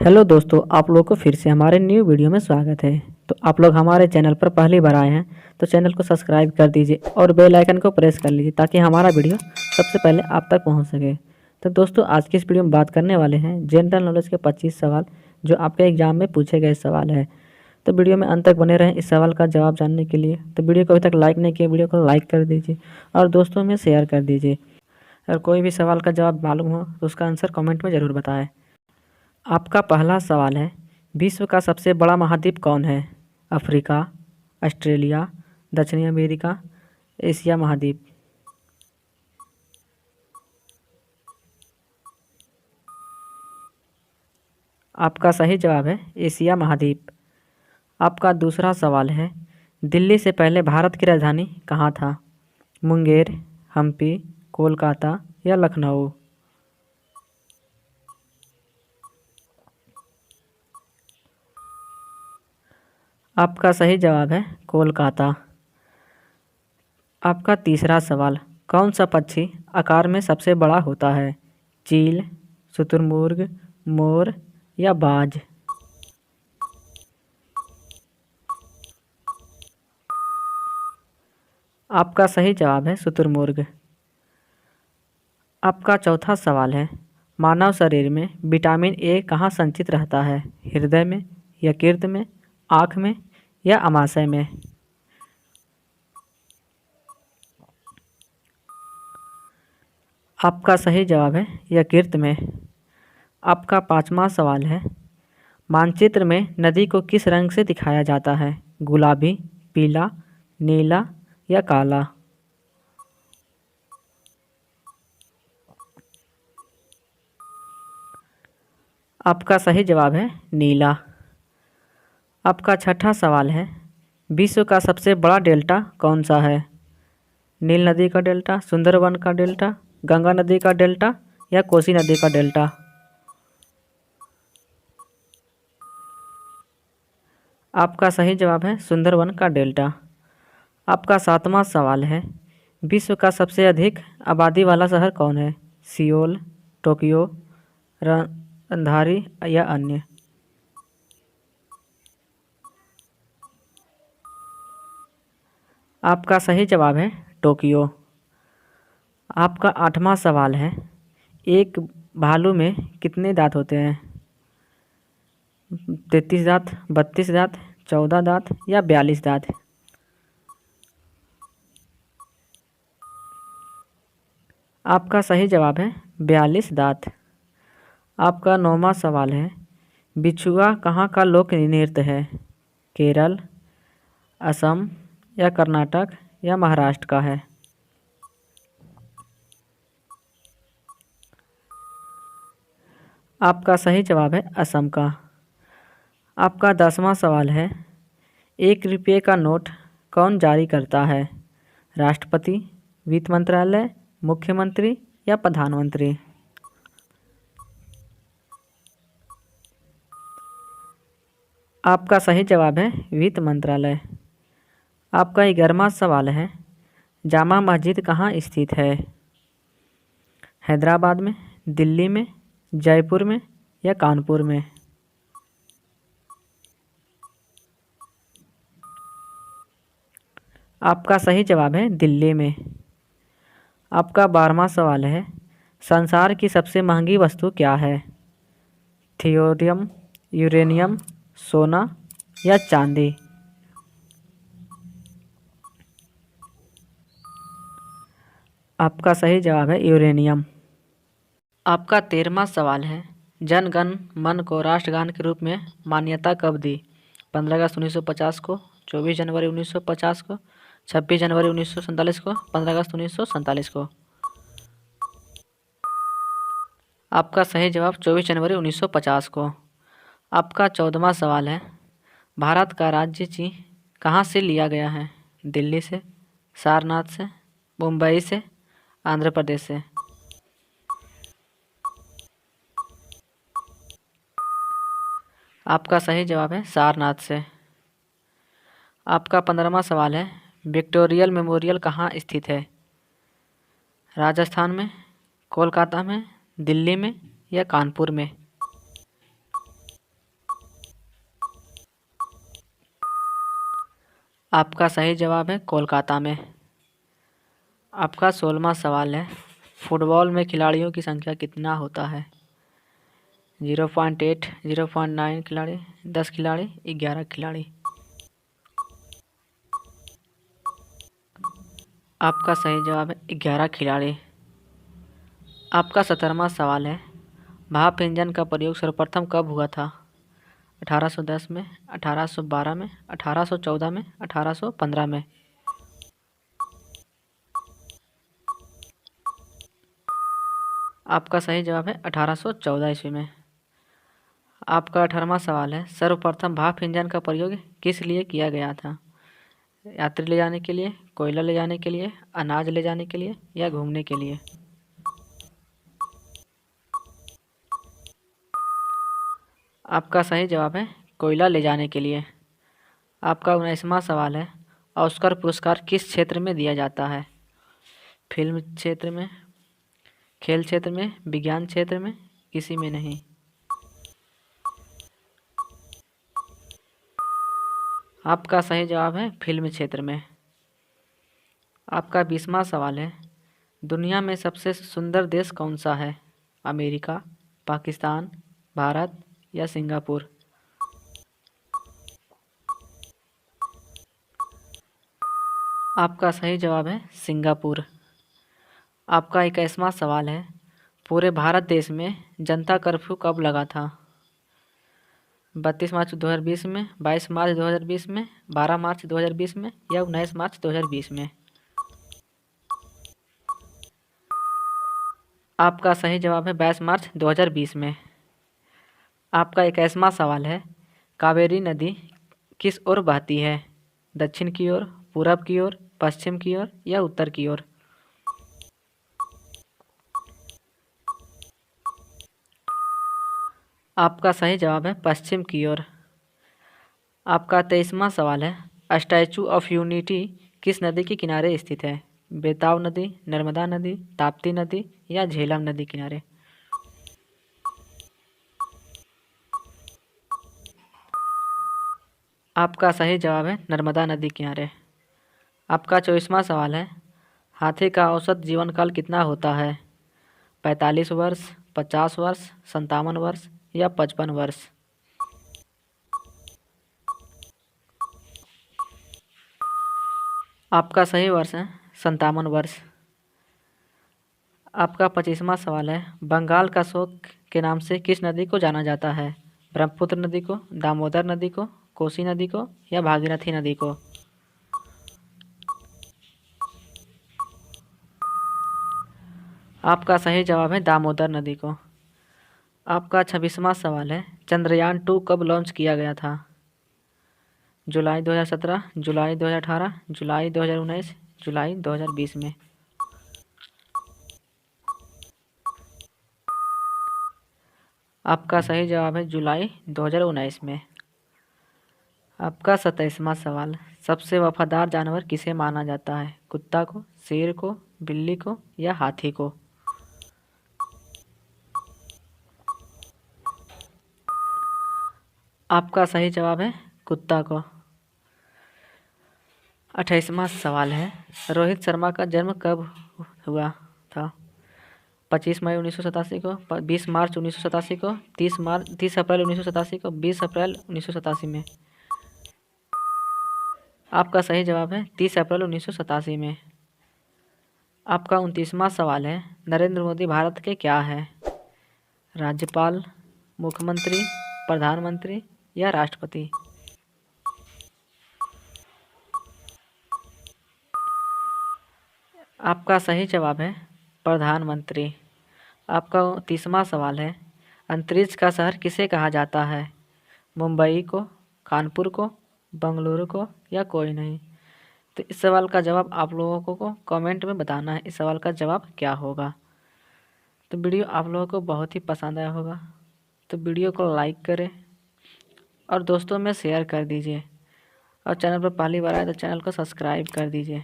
Hello दोस्तों, आप लोगों को फिर से हमारे न्यू वीडियो में स्वागत है। तो आप लोग हमारे चैनल पर पहली बार आए हैं तो चैनल को सब्सक्राइब कर दीजिए और बेल आइकन को प्रेस कर लीजिए ताकि हमारा वीडियो सबसे पहले आप तक पहुंच सके। तो दोस्तों, आज की इस वीडियो में बात करने वाले हैं जनरल नॉलेज के 25 सवाल जो आपके एग्जाम में पूछे गए सवाल है। तो वीडियो में अंत तक बने रहें इस सवाल का जवाब जानने के लिए। तो वीडियो को अभी तक लाइक नहीं किया, वीडियो को लाइक कर दीजिए और दोस्तों में शेयर कर दीजिए। अगर कोई भी सवाल का जवाब मालूम हो तो उसका आंसर कमेंट में ज़रूर बताएं। आपका पहला सवाल है, विश्व का सबसे बड़ा महाद्वीप कौन है? अफ्रीका, ऑस्ट्रेलिया, दक्षिणी अमेरिका, एशिया महाद्वीप। आपका सही जवाब है एशिया महाद्वीप। आपका दूसरा सवाल है, दिल्ली से पहले भारत की राजधानी कहाँ था? मुंगेर, हम्पी, कोलकाता या लखनऊ। आपका सही जवाब है कोलकाता। आपका तीसरा सवाल, कौन सा पक्षी आकार में सबसे बड़ा होता है? चील, शुतुरमुर्ग, मोर या बाज। आपका सही जवाब है शुतुरमुर्ग। आपका चौथा सवाल है, मानव शरीर में विटामिन ए कहाँ संचित रहता है? हृदय में, यकृत में, आँख में या अमाशय में। आपका सही जवाब है यकृत में। आपका पांचवा सवाल है, मानचित्र में नदी को किस रंग से दिखाया जाता है? गुलाबी, पीला, नीला या काला। आपका सही जवाब है नीला। आपका छठा सवाल है, विश्व का सबसे बड़ा डेल्टा कौन सा है? नील नदी का डेल्टा, सुंदरवन का डेल्टा, गंगा नदी का डेल्टा या कोसी नदी का डेल्टा। आपका सही जवाब है सुंदरवन का डेल्टा। आपका सातवां सवाल है, विश्व का सबसे अधिक आबादी वाला शहर कौन है? सियोल, टोक्यो, रंधारी या अन्य। आपका सही जवाब है टोक्यो। आपका आठवां सवाल है, एक भालू में कितने दांत होते हैं? 33 दांत, 32 दांत, 14 दांत या 42 दांत। आपका सही जवाब है 42 दांत। आपका नौवां सवाल है, बिछुआ कहाँ का लोक नृत्य है? केरल, असम या कर्नाटक या महाराष्ट्र का है। आपका सही जवाब है असम का। आपका 10वां सवाल है, 1 रुपये का नोट कौन जारी करता है? राष्ट्रपति, वित्त मंत्रालय, मुख्यमंत्री या प्रधानमंत्री। आपका सही जवाब है वित्त मंत्रालय। आपका 11वां सवाल है, जामा मस्जिद कहाँ स्थित है? हैदराबाद में, दिल्ली में, जयपुर में या कानपुर में। आपका सही जवाब है दिल्ली में। आपका 12वां सवाल है, संसार की सबसे महंगी वस्तु क्या है? थोरियम, यूरेनियम, सोना या चांदी। आपका सही जवाब है यूरेनियम। आपका 13वां सवाल है, जन गण मन को राष्ट्रगान के रूप में मान्यता कब दी? 15 अगस्त 1950 को, 24 जनवरी 1950 को, 26 जनवरी 1947 को, 15 अगस्त 1947 को। आपका सही जवाब 24 जनवरी 1950 को। आपका 14वां सवाल है, भारत का राज्य चिन्ह कहाँ से लिया गया है? दिल्ली से, सारनाथ से, मुंबई से, आंध्र प्रदेश से। आपका सही जवाब है सारनाथ से। आपका 15वां सवाल है, विक्टोरियल मेमोरियल कहाँ स्थित है? राजस्थान में, कोलकाता में, दिल्ली में या कानपुर में। आपका सही जवाब है कोलकाता में। आपका 16वां सवाल है, फुटबॉल में खिलाड़ियों की संख्या कितना होता है? 0.8, 0.9 खिलाड़ी, 10 खिलाड़ी, 11 खिलाड़ी। आपका सही जवाब है 11 खिलाड़ी। आपका 17वां सवाल है, भाप इंजन का प्रयोग सर्वप्रथम कब हुआ था? 1810 में, 1812 में, 1814 में, 1815 में। आपका सही जवाब है 1814 ईस्वी में। आपका 18वां सवाल है, सर्वप्रथम भाप इंजन का प्रयोग किस लिए किया गया था? यात्री ले जाने के लिए, कोयला ले जाने के लिए, अनाज ले जाने के लिए या घूमने के लिए? आपका सही जवाब है कोयला ले जाने के लिए। आपका 19वां सवाल है, ऑस्कर पुरस्कार किस क्षेत्र में दिया जाता है? फिल्म क्षेत्र में, खेल क्षेत्र में, विज्ञान क्षेत्र में, किसी में नहीं। आपका सही जवाब है फिल्म क्षेत्र में। आपका 20वां सवाल है, दुनिया में सबसे सुंदर देश कौन सा है? अमेरिका, पाकिस्तान, भारत या सिंगापुर? आपका सही जवाब है सिंगापुर। आपका 21वां सवाल है, पूरे भारत देश में जनता कर्फ्यू कब लगा था? 32 मार्च 2020 में, 22 मार्च 2020 में, 12 मार्च 2020 में या 19 मार्च 2020 में? आपका सही जवाब है 22 मार्च 2020 में। आपका 21वां सवाल है, कावेरी नदी किस ओर बहती है? दक्षिण की ओर, पूरब की ओर, पश्चिम की ओर या उत्तर की ओर? आपका सही जवाब है पश्चिम की ओर। आपका 23वां सवाल है, स्टैचू ऑफ यूनिटी किस नदी के किनारे स्थित है? बेताब नदी, नर्मदा नदी, ताप्ती नदी या झेलम नदी किनारे? आपका सही जवाब है नर्मदा नदी किनारे। आपका 24वां सवाल है, हाथी का औसत जीवन काल कितना होता है? 45 वर्ष, 50 वर्ष, 57 वर्ष या 55 वर्ष? आपका सही वर्ष है 57 वर्ष। आपका 25वां सवाल है, बंगाल का शोक के नाम से किस नदी को जाना जाता है? ब्रह्मपुत्र नदी को, दामोदर नदी को, कोसी नदी को या भागीरथी नदी को? आपका सही जवाब है दामोदर नदी को। आपका 26वां सवाल है, चंद्रयान 2 कब लॉन्च किया गया था? जुलाई 2017, जुलाई 2018, जुलाई 2019, जुलाई 2020 में? आपका सही जवाब है जुलाई 2019 में। आपका 27वां सवाल, सबसे वफादार जानवर किसे माना जाता है? कुत्ता को, शेर को, बिल्ली को या हाथी को? आपका सही जवाब है कुत्ता को। 28वां सवाल है, रोहित शर्मा का जन्म कब हुआ था? 25 मई 1987 को, 20 मार्च 1987 को, 30 अप्रैल 1987 को, 20 अप्रैल 1987 में? आपका सही जवाब है 30 अप्रैल 1987 में। आपका 29वां सवाल है, नरेंद्र मोदी भारत के क्या है? राज्यपाल, मुख्यमंत्री, प्रधानमंत्री या राष्ट्रपति? आपका सही जवाब है प्रधानमंत्री। आपका 30वां सवाल है, अंतरिक्ष का शहर किसे कहा जाता है? मुंबई को, कानपुर को, बंगलुरु को या कोई नहीं? तो इस सवाल का जवाब आप लोगों को कमेंट में बताना है, इस सवाल का जवाब क्या होगा। तो वीडियो आप लोगों को बहुत ही पसंद आया होगा, तो वीडियो को लाइक करें और दोस्तों में शेयर कर दीजिए, और चैनल पर पहली बार आए तो चैनल को सब्सक्राइब कर दीजिए।